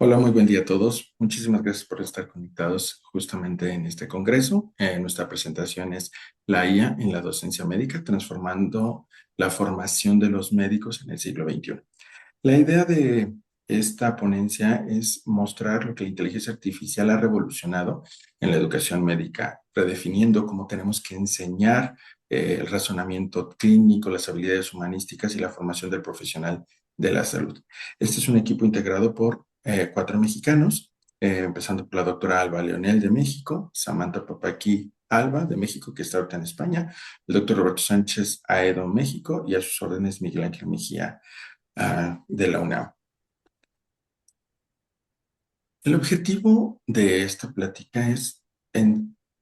Hola, muy buen día a todos. Muchísimas gracias por estar conectados justamente en este congreso. Nuestra presentación es la IA en la docencia médica, transformando la formación de los médicos en el siglo XXI. La idea de esta ponencia es mostrar lo que la inteligencia artificial ha revolucionado en la educación médica, redefiniendo cómo tenemos que enseñar el razonamiento clínico, las habilidades humanísticas y la formación del profesional de la salud. Este es un equipo integrado por cuatro mexicanos, empezando por la doctora Alba Leonel de México, Samantha Papaki Alba de México, que está ahorita en España, el doctor Roberto Sánchez Aedo, México, y a sus órdenes Miguel Ángel Mejía de la UNAM. El objetivo de esta plática es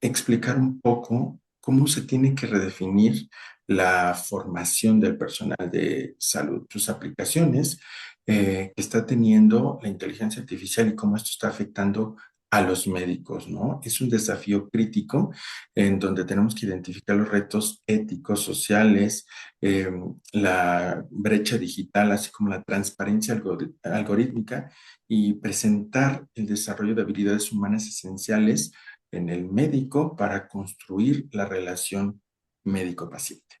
explicar un poco cómo se tiene que redefinir la formación del personal de salud, sus aplicaciones que está teniendo la inteligencia artificial y cómo esto está afectando a los médicos, ¿no? Es un desafío crítico en donde tenemos que identificar los retos éticos, sociales, eh, la brecha digital, así como la transparencia algorítmica y presentar el desarrollo de habilidades humanas esenciales en el médico para construir la relación médico-paciente.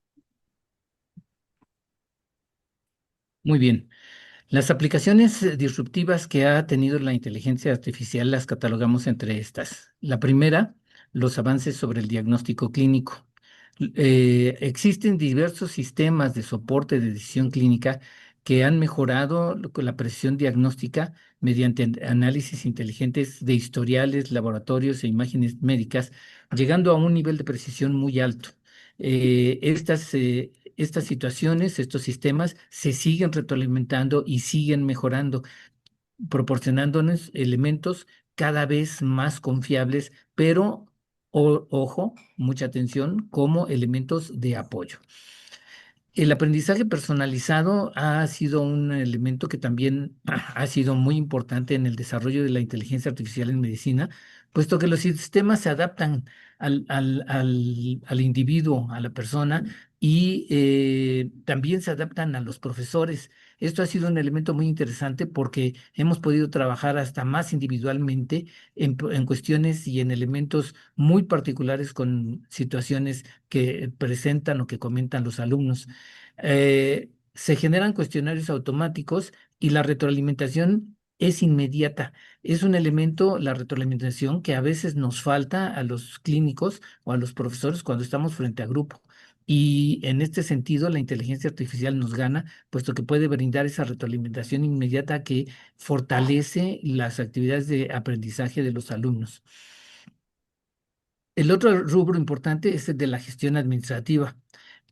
Muy bien. Las aplicaciones disruptivas que ha tenido la inteligencia artificial las catalogamos entre estas. La primera, los avances sobre el diagnóstico clínico. Existen diversos sistemas de soporte de decisión clínica que han mejorado la precisión diagnóstica mediante análisis inteligentes de historiales, laboratorios e imágenes médicas, llegando a un nivel de precisión muy alto. Estas situaciones, estos sistemas se siguen retroalimentando y siguen mejorando, proporcionándonos elementos cada vez más confiables, pero, ojo, mucha atención, como elementos de apoyo. El aprendizaje personalizado ha sido un elemento que también ha sido muy importante en el desarrollo de la inteligencia artificial en medicina, puesto que los sistemas se adaptan al individuo, a la persona, y también se adaptan a los profesores. Esto ha sido un elemento muy interesante porque hemos podido trabajar hasta más individualmente en cuestiones y en elementos muy particulares con situaciones que presentan o que comentan los alumnos. Se generan cuestionarios automáticos y la retroalimentación es inmediata. Es un elemento, la retroalimentación, que a veces nos falta a los clínicos o a los profesores cuando estamos frente a grupo. Y en este sentido, la inteligencia artificial nos gana, puesto que puede brindar esa retroalimentación inmediata que fortalece las actividades de aprendizaje de los alumnos. El otro rubro importante es el de la gestión administrativa.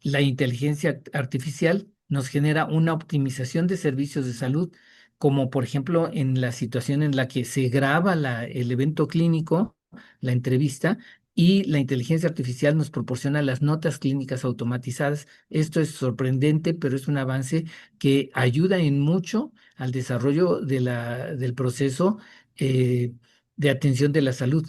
La inteligencia artificial nos genera una optimización de servicios de salud, como por ejemplo en la situación en la que se graba el evento clínico, la entrevista, y la inteligencia artificial nos proporciona las notas clínicas automatizadas. Esto es sorprendente, pero es un avance que ayuda en mucho al desarrollo del proceso eh, de atención de la salud.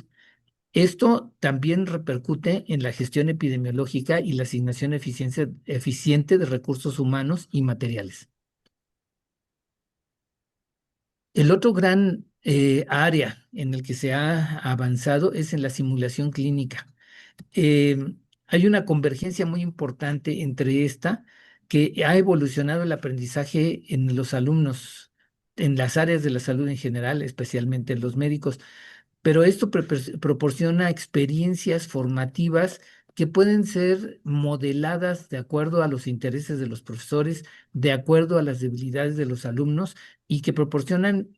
Esto también repercute en la gestión epidemiológica y la asignación eficiente de recursos humanos y materiales. El otro gran área en el que se ha avanzado es en la simulación clínica. Hay una convergencia muy importante entre esta, que ha evolucionado el aprendizaje en los alumnos, en las áreas de la salud en general, especialmente en los médicos, pero esto proporciona experiencias formativas que pueden ser modeladas de acuerdo a los intereses de los profesores, de acuerdo a las debilidades de los alumnos y que proporcionan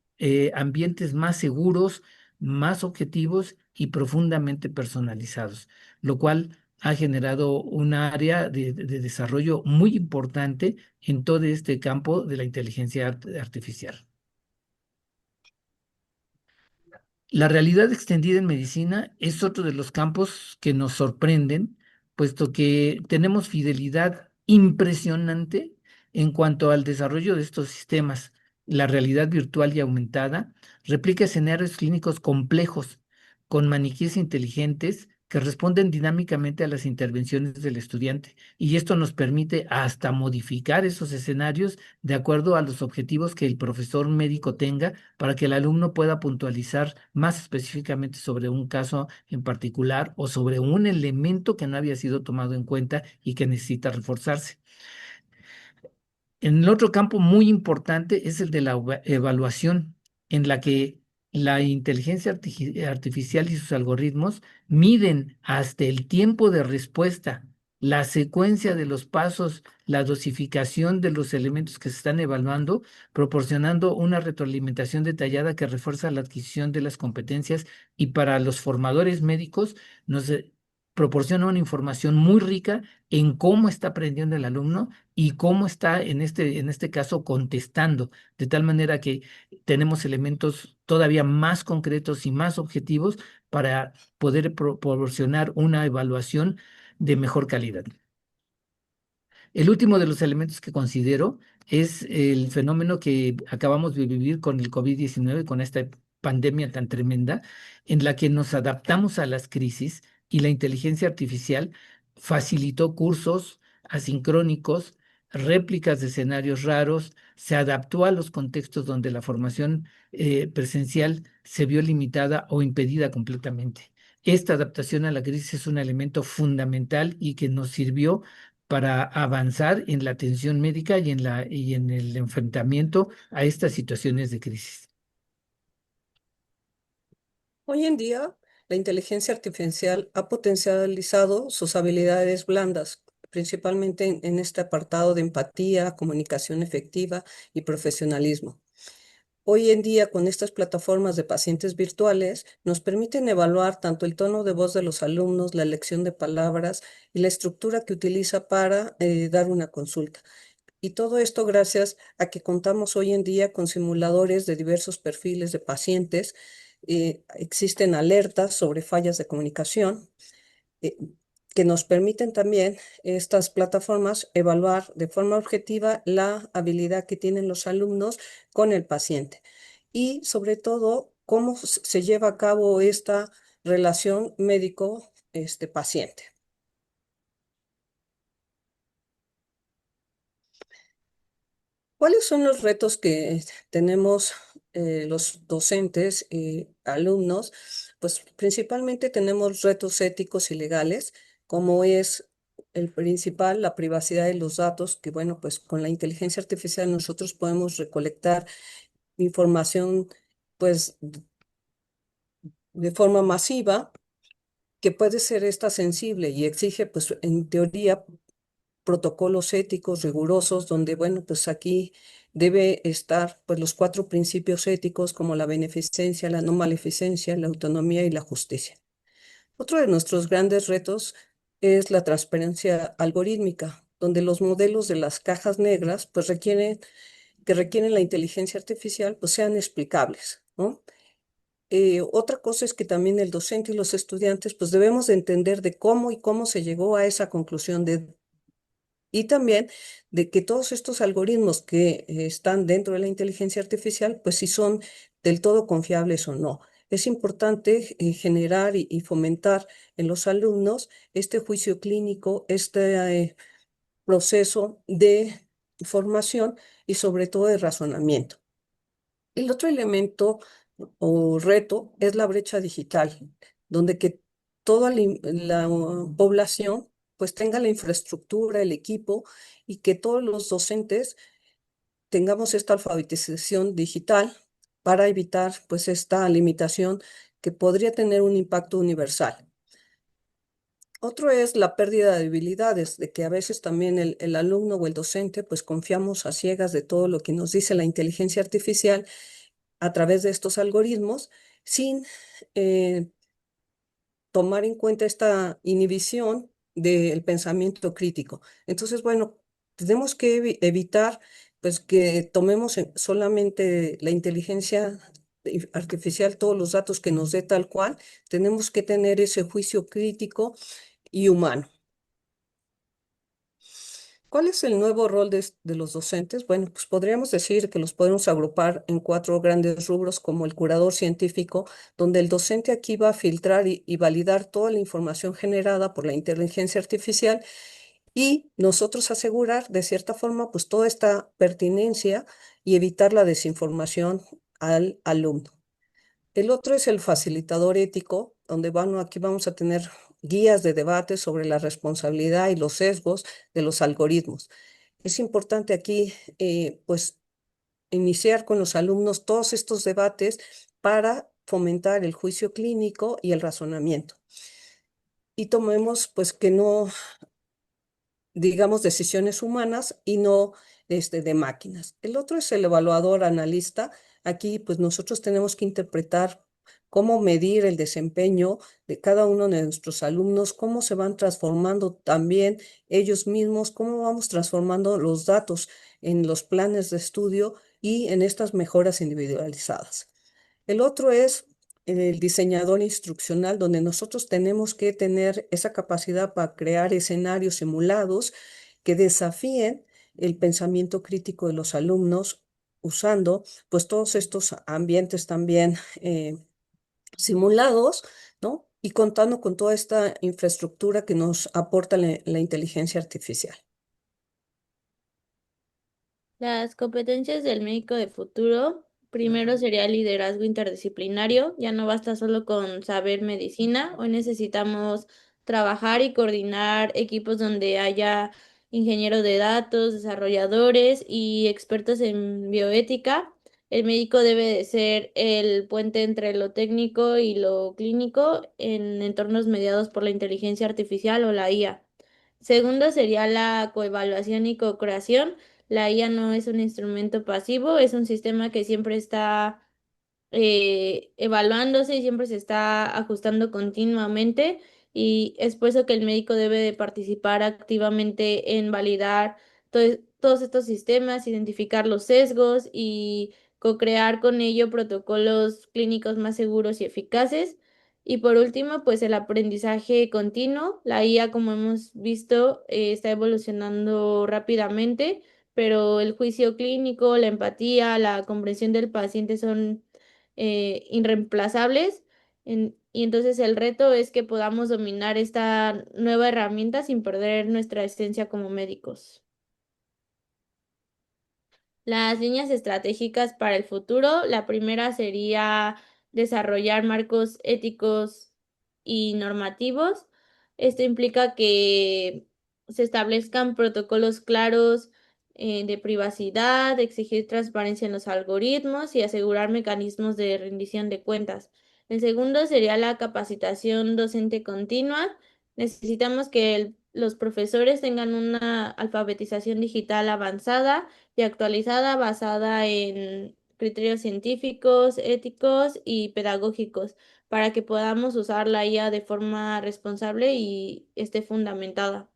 ambientes más seguros, más objetivos y profundamente personalizados, lo cual ha generado un área de desarrollo muy importante en todo este campo de la inteligencia artificial. La realidad extendida en medicina es otro de los campos que nos sorprenden, puesto que tenemos fidelidad impresionante en cuanto al desarrollo de estos sistemas. La realidad virtual y aumentada replica escenarios clínicos complejos, con maniquíes inteligentes que responden dinámicamente a las intervenciones del estudiante. Y esto nos permite hasta modificar esos escenarios de acuerdo a los objetivos que el profesor médico tenga para que el alumno pueda puntualizar más específicamente sobre un caso en particular o sobre un elemento que no había sido tomado en cuenta y que necesita reforzarse. En el otro campo muy importante es el de la evaluación, en la que la inteligencia artificial y sus algoritmos miden hasta el tiempo de respuesta, la secuencia de los pasos, la dosificación de los elementos que se están evaluando, proporcionando una retroalimentación detallada que refuerza la adquisición de las competencias y para los formadores médicos nos proporciona una información muy rica en cómo está aprendiendo el alumno y cómo está en este caso contestando, de tal manera que tenemos elementos todavía más concretos y más objetivos para poder proporcionar una evaluación de mejor calidad. El último de los elementos que considero es el fenómeno que acabamos de vivir con el COVID-19, con esta pandemia tan tremenda, en la que nos adaptamos a las crisis y la inteligencia artificial facilitó cursos asincrónicos, réplicas de escenarios raros, se adaptó a los contextos donde la formación presencial se vio limitada o impedida completamente. Esta adaptación a la crisis es un elemento fundamental y que nos sirvió para avanzar en la atención médica y en el enfrentamiento a estas situaciones de crisis. Hoy en día, la inteligencia artificial ha potencializado sus habilidades blandas, principalmente en este apartado de empatía, comunicación efectiva y profesionalismo. Hoy en día, con estas plataformas de pacientes virtuales, nos permiten evaluar tanto el tono de voz de los alumnos, la elección de palabras y la estructura que utiliza para dar una consulta. Y todo esto gracias a que contamos hoy en día con simuladores de diversos perfiles de pacientes. Existen alertas sobre fallas de comunicación eh, que nos permiten también estas plataformas evaluar de forma objetiva la habilidad que tienen los alumnos con el paciente y sobre todo cómo se lleva a cabo esta relación médico-paciente. ¿Cuáles son los retos que tenemos los docentes y alumnos? Pues principalmente tenemos retos éticos y legales, como es el principal, la privacidad de los datos, que bueno, pues con la inteligencia artificial nosotros podemos recolectar información pues de forma masiva, que puede ser esta sensible y exige pues en teoría protocolos éticos rigurosos, donde, bueno, pues aquí debe estar pues los cuatro principios éticos como la beneficencia, la no maleficencia, la autonomía y la justicia. Otro de nuestros grandes retos es la transparencia algorítmica, donde los modelos de las cajas negras pues requieren la inteligencia artificial pues sean explicables, ¿no? Otra cosa es que también el docente y los estudiantes pues debemos de entender de cómo se llegó a esa conclusión y también de que todos estos algoritmos que están dentro de la inteligencia artificial, pues si son del todo confiables o no. Es importante generar y fomentar en los alumnos este juicio clínico, este proceso de formación y sobre todo de razonamiento. El otro elemento o reto es la brecha digital, donde que toda la población pues tenga la infraestructura, el equipo y que todos los docentes tengamos esta alfabetización digital para evitar pues esta limitación que podría tener un impacto universal. Otro es la pérdida de habilidades, de que a veces también el alumno o el docente pues confiamos a ciegas de todo lo que nos dice la inteligencia artificial a través de estos algoritmos sin tomar en cuenta esta inhibición del pensamiento crítico. Entonces, bueno, tenemos que evitar pues que tomemos solamente la inteligencia artificial, todos los datos que nos dé tal cual, tenemos que tener ese juicio crítico y humano. ¿Cuál es el nuevo rol de los docentes? Bueno, pues podríamos decir que los podemos agrupar en cuatro grandes rubros como el curador científico, donde el docente aquí va a filtrar y validar toda la información generada por la inteligencia artificial y nosotros asegurar de cierta forma pues toda esta pertinencia y evitar la desinformación al alumno. El otro es el facilitador ético, donde aquí vamos a tener guías de debate sobre la responsabilidad y los sesgos de los algoritmos. Es importante aquí, pues, iniciar con los alumnos todos estos debates para fomentar el juicio clínico y el razonamiento. Y tomemos, pues, que no digamos, decisiones humanas y no de máquinas. El otro es el evaluador analista. Aquí, pues nosotros tenemos que interpretar cómo medir el desempeño de cada uno de nuestros alumnos, cómo se van transformando también ellos mismos, cómo vamos transformando los datos en los planes de estudio y en estas mejoras individualizadas. El otro es el diseñador instruccional, donde nosotros tenemos que tener esa capacidad para crear escenarios simulados que desafíen el pensamiento crítico de los alumnos usando pues todos estos ambientes también simulados, ¿no? Y contando con toda esta infraestructura que nos aporta la inteligencia artificial. Las competencias del médico de futuro, primero sería el liderazgo interdisciplinario, ya no basta solo con saber medicina, hoy necesitamos trabajar y coordinar equipos donde haya ingenieros de datos, desarrolladores y expertos en bioética. El médico debe de ser el puente entre lo técnico y lo clínico en entornos mediados por la inteligencia artificial o la IA. Segundo sería la coevaluación y co-creación. La IA no es un instrumento pasivo, es un sistema que siempre está evaluándose y siempre se está ajustando continuamente y es por eso que el médico debe de participar activamente en validar todos estos sistemas, identificar los sesgos y co-crear con ello protocolos clínicos más seguros y eficaces. Y por último, pues el aprendizaje continuo. La IA, como hemos visto, está evolucionando rápidamente, pero el juicio clínico, la empatía, la comprensión del paciente son irreemplazables. Y entonces el reto es que podamos dominar esta nueva herramienta sin perder nuestra esencia como médicos. Las líneas estratégicas para el futuro, la primera sería desarrollar marcos éticos y normativos. Esto implica que se establezcan protocolos claros de privacidad, exigir transparencia en los algoritmos y asegurar mecanismos de rendición de cuentas. El segundo sería la capacitación docente continua. Necesitamos que los profesores tengan una alfabetización digital avanzada y actualizada basada en criterios científicos, éticos y pedagógicos para que podamos usar la IA de forma responsable y esté fundamentada.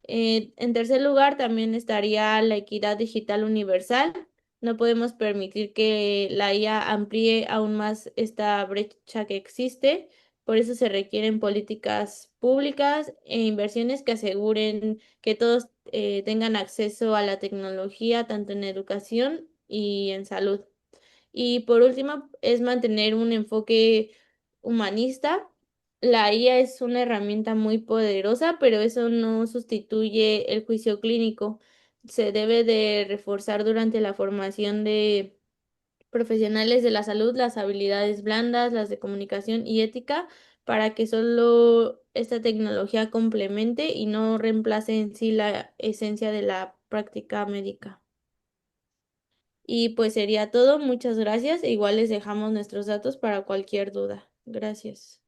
En tercer lugar, también estaría la equidad digital universal. No podemos permitir que la IA amplíe aún más esta brecha que existe. Por eso se requieren políticas públicas e inversiones que aseguren que todos tengan acceso a la tecnología, tanto en educación y en salud. Y por último, es mantener un enfoque humanista. La IA es una herramienta muy poderosa, pero eso no sustituye el juicio clínico. Se debe de reforzar durante la formación de profesionales de la salud las habilidades blandas, las de comunicación y ética, para que solo esta tecnología complemente y no reemplace en sí la esencia de la práctica médica. Y pues sería todo. Muchas gracias. E igual les dejamos nuestros datos para cualquier duda. Gracias.